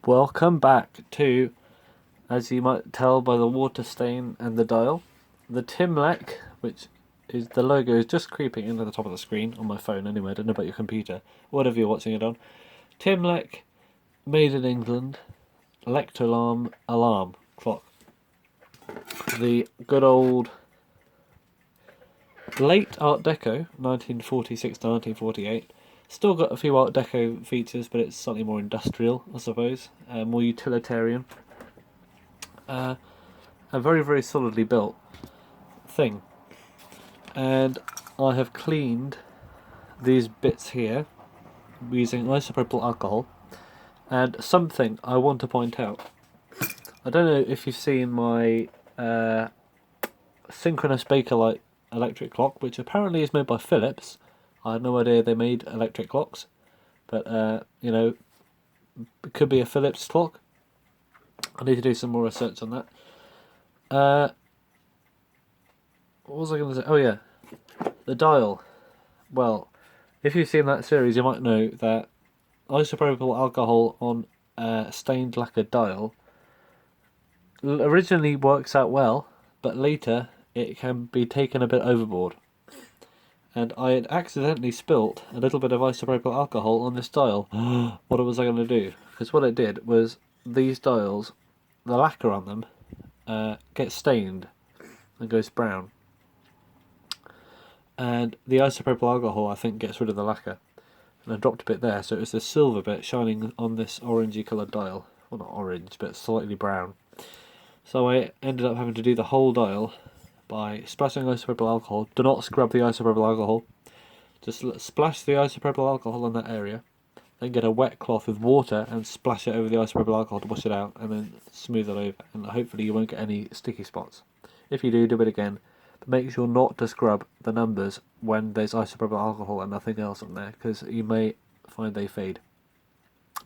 Welcome back to, as you might tell by the water stain and the dial, the Timlec, which is the logo is just creeping into the top of the screen on my phone anyway. I don't know about your computer, whatever you're watching it on. Timlec, made in England, Lectolarm alarm clock. The good old late Art Deco, 1946 to 1948. Still got a few Art Deco features, but it's slightly more industrial, I suppose, more utilitarian. A very, very solidly built thing. And I have cleaned these bits here using isopropyl alcohol. And something I want to point out. I don't know if you've seen my Synchronous Bakelite electric clock, which apparently is made by Philips. I had no idea they made electric clocks, but you know, it could be a Philips clock. I need to do some more research on that. What was I going to say? Oh yeah, the dial. Well, if you've seen that series, you might know that isopropyl alcohol on a stained lacquer dial originally works out well, but later it can be taken a bit overboard. And I had accidentally spilt a little bit of isopropyl alcohol on this dial. What was I going to do? Because what it did was these dials, the lacquer on them, gets stained and goes brown. And the isopropyl alcohol, I think, gets rid of the lacquer. And I dropped a bit there, so it was this silver bit shining on this orangey coloured dial. Well, not orange, but slightly brown. So I ended up having to do the whole dial by splashing isopropyl alcohol. Do not scrub the isopropyl alcohol. Just splash the isopropyl alcohol on that area. Then get a wet cloth with water and splash it over the isopropyl alcohol to wash it out, and then smooth it over. And hopefully you won't get any sticky spots. If you do, do it again. But make sure not to scrub the numbers when there's isopropyl alcohol and nothing else on there, because you may find they fade.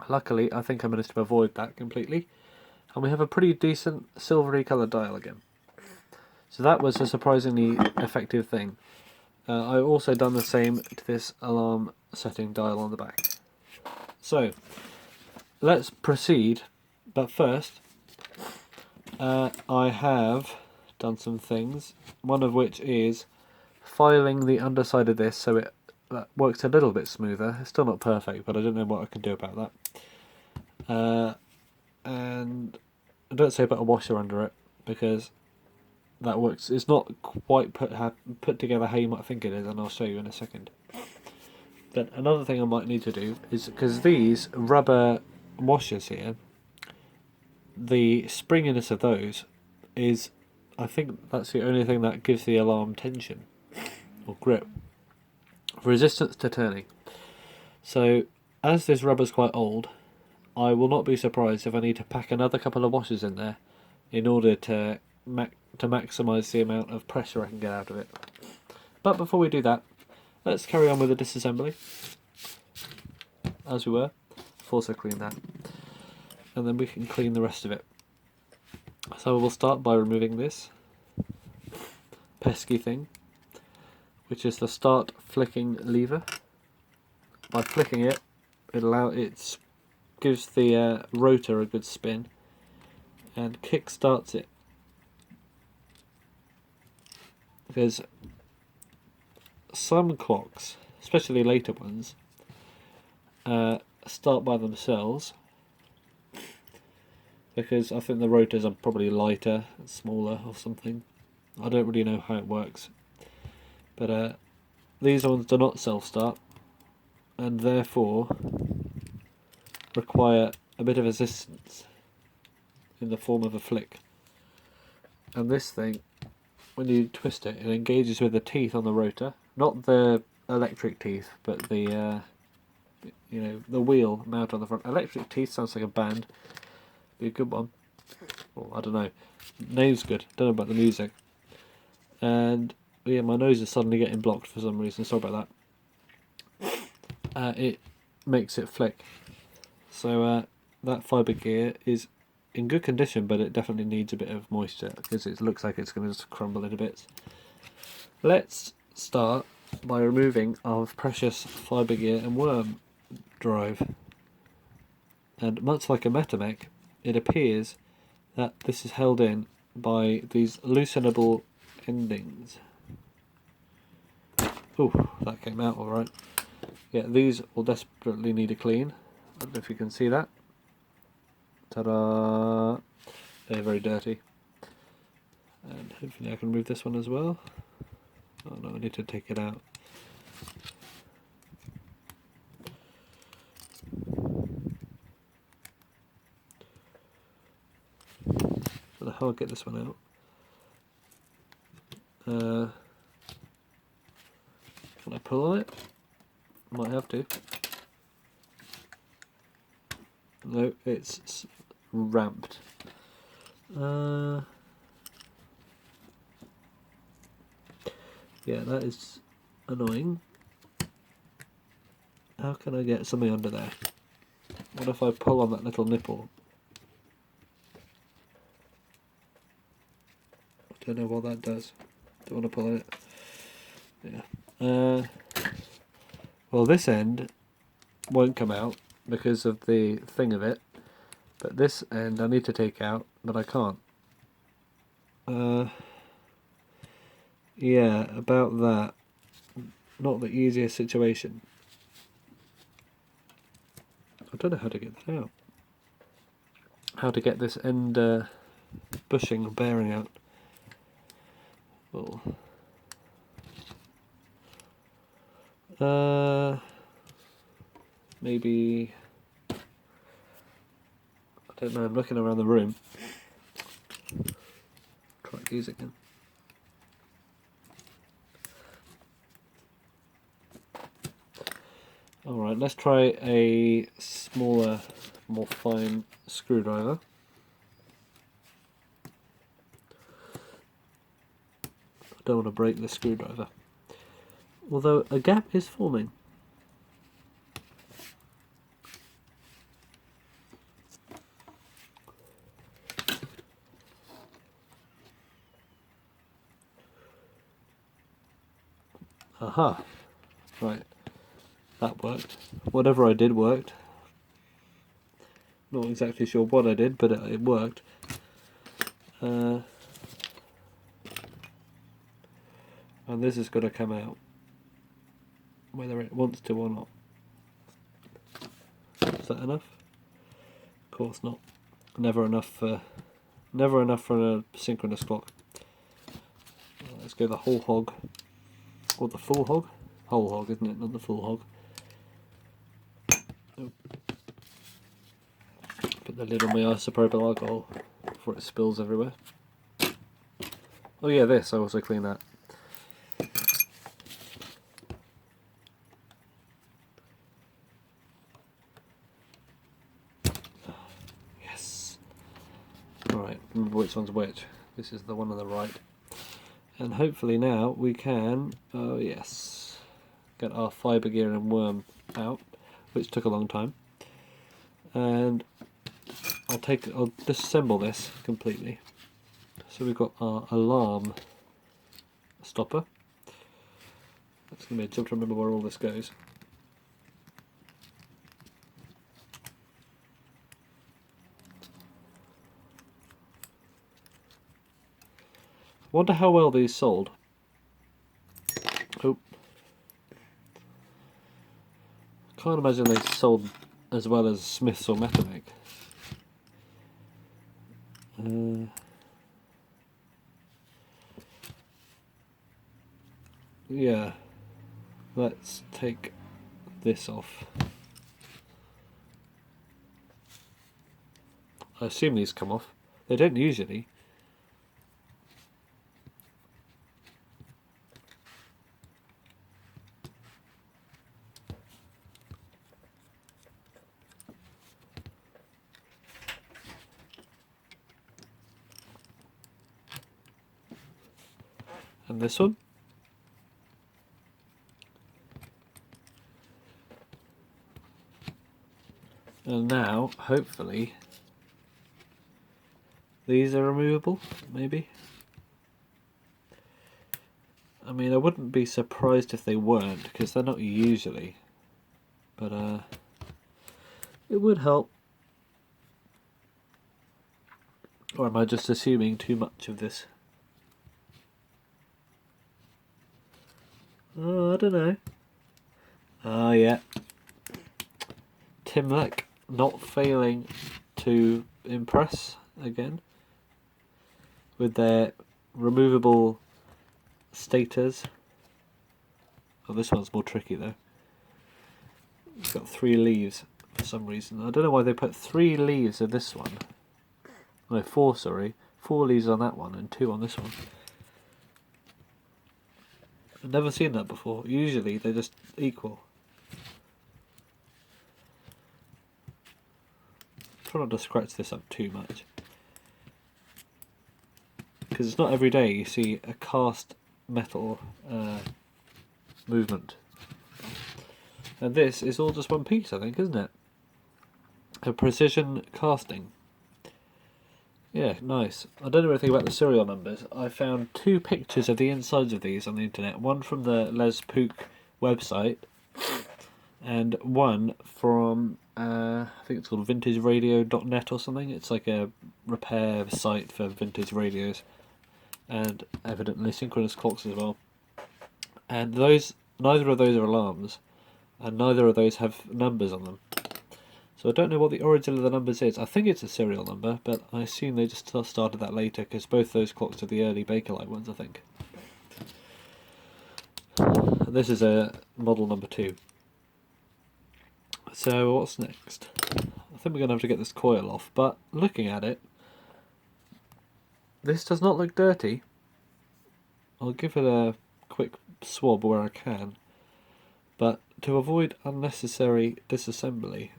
Luckily, I think I managed to avoid that completely. And we have a pretty decent silvery coloured dial again. So that was a surprisingly effective thing. I've also done the same to this alarm setting dial on the back. So, let's proceed. But first, I have done some things. One of which is filing the underside of this so it works a little bit smoother. It's still not perfect, but I don't know what I can do about that. And I don't say put a washer under it, because that works. It's not quite put together how you might think it is, and I'll show you in a second. But another thing I might need to do is, because these rubber washers here, the springiness of those is, I think that's the only thing that gives the alarm tension or grip, resistance to turning. So as this rubber's quite old, I will not be surprised if I need to pack another couple of washers in there in order to maximise the amount of pressure I can get out of it. But before we do that, let's carry on with the disassembly, as we were. I've also cleaned that, and then we can clean the rest of it. So we'll start by removing this pesky thing, which is the start flicking lever. By flicking it, it gives the rotor a good spin and kick starts it. Because some clocks, especially later ones, start by themselves, because I think the rotors are probably lighter and smaller or something. I don't really know how it works, but these ones do not self-start, and therefore require a bit of assistance in the form of a flick. And this thing, when you twist it, it engages with the teeth on the rotor, not the electric teeth, but the the wheel mount on the front. Electric teeth sounds like a band. Be a good one. Well, I don't know. Name's good. Don't know about the music. And yeah, my nose is suddenly getting blocked for some reason. Sorry about that. It makes it flick. So that fibre gear is in good condition, but it definitely needs a bit of moisture, because it looks like it's going to just crumble into bits. Let's start by removing our precious fibre gear and worm drive. And much like a metamech, it appears that this is held in by these loosenable endings. Oh, that came out alright. Yeah, these will desperately need a clean. I don't know if you can see that. Ta-da! They're very dirty. And hopefully I can remove this one as well. Oh no, I need to take it out. I don't know how I'll get this one out. Can I pull on it? Might have to. No, it's ramped. Yeah, that is annoying. How can I get something under there? What if I pull on that little nipple? I don't know what that does. Don't want to pull on it. Yeah. Well, this end won't come out because of the thing of it, but this end I need to take out, but I can't. Yeah, about that. Not the easiest situation. I don't know how to get that out. How to get this end bushing or bearing out. Well, maybe, I don't know, I'm looking around the room. Try these again. Alright, let's try a smaller, more fine screwdriver. I don't want to break the screwdriver. Although a gap is forming. Aha! Right. That worked. Whatever I did worked. Not exactly sure what I did, but it worked. And this is going to come out, whether it wants to or not. Is that enough? Of course not. Never enough for a synchronous clock. Let's go the whole hog, or the full hog. Whole hog, isn't it? Not the full hog. Oh. Put the lid on my isopropyl alcohol before it spills everywhere. Oh yeah, this, I also clean that. Yes. Alright, remember which one's which. This is the one on the right. And hopefully now we can, oh yes, get our fibre gear and worm out, which took a long time. And I'll disassemble this completely. So we've got our alarm stopper. That's going to be a job to remember where all this goes. Wonder how well these sold. Oh. Can't imagine they sold as well as Smiths or Metamec. Yeah, let's take this off. I assume these come off. They don't usually. And this one. And now, hopefully, these are removable, maybe? I mean, I wouldn't be surprised if they weren't, because they're not usually. But, it would help. Or am I just assuming too much of this? Oh, I don't know. Oh yeah. Timlec not failing to impress again with their removable stators. Oh, this one's more tricky though. It's got 3 leaves for some reason. I don't know why they put 3 leaves of this one. No, 4, sorry. 4 leaves on that one and 2 on this one. I've never seen that before. Usually they're just equal. Try not to scratch this up too much. Because it's not every day you see a cast metal movement. And this is all just one piece, I think, isn't it? A precision casting. Yeah, nice. I don't know anything about the serial numbers. I found 2 pictures of the insides of these on the internet. One from the Les Pook website, and one from, I think it's called vintageradio.net or something. It's like a repair site for vintage radios, and evidently synchronous clocks as well. And neither of those are alarms, and neither of those have numbers on them. So I don't know what the origin of the numbers is. I think it's a serial number, but I assume they just started that later because both those clocks are the early Bakelite ones, I think. This is a model number 2. So what's next? I think we're going to have to get this coil off, but looking at it, this does not look dirty. I'll give it a quick swab where I can, but to avoid unnecessary disassembly,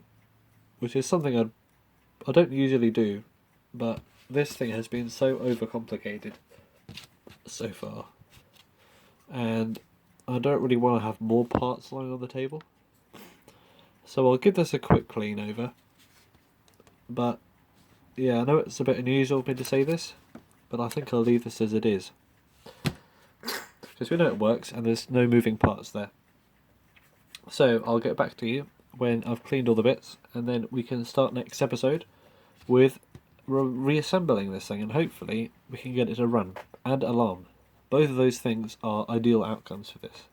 which is something I don't usually do, but this thing has been so overcomplicated so far, and I don't really want to have more parts lying on the table. So I'll give this a quick clean over, but yeah, I know it's a bit unusual for me to say this, but I think I'll leave this as it is, because we know it works and there's no moving parts there. So I'll get back to you when I've cleaned all the bits, and then we can start next episode with reassembling this thing, and hopefully we can get it to run and alarm. Both of those things are ideal outcomes for this.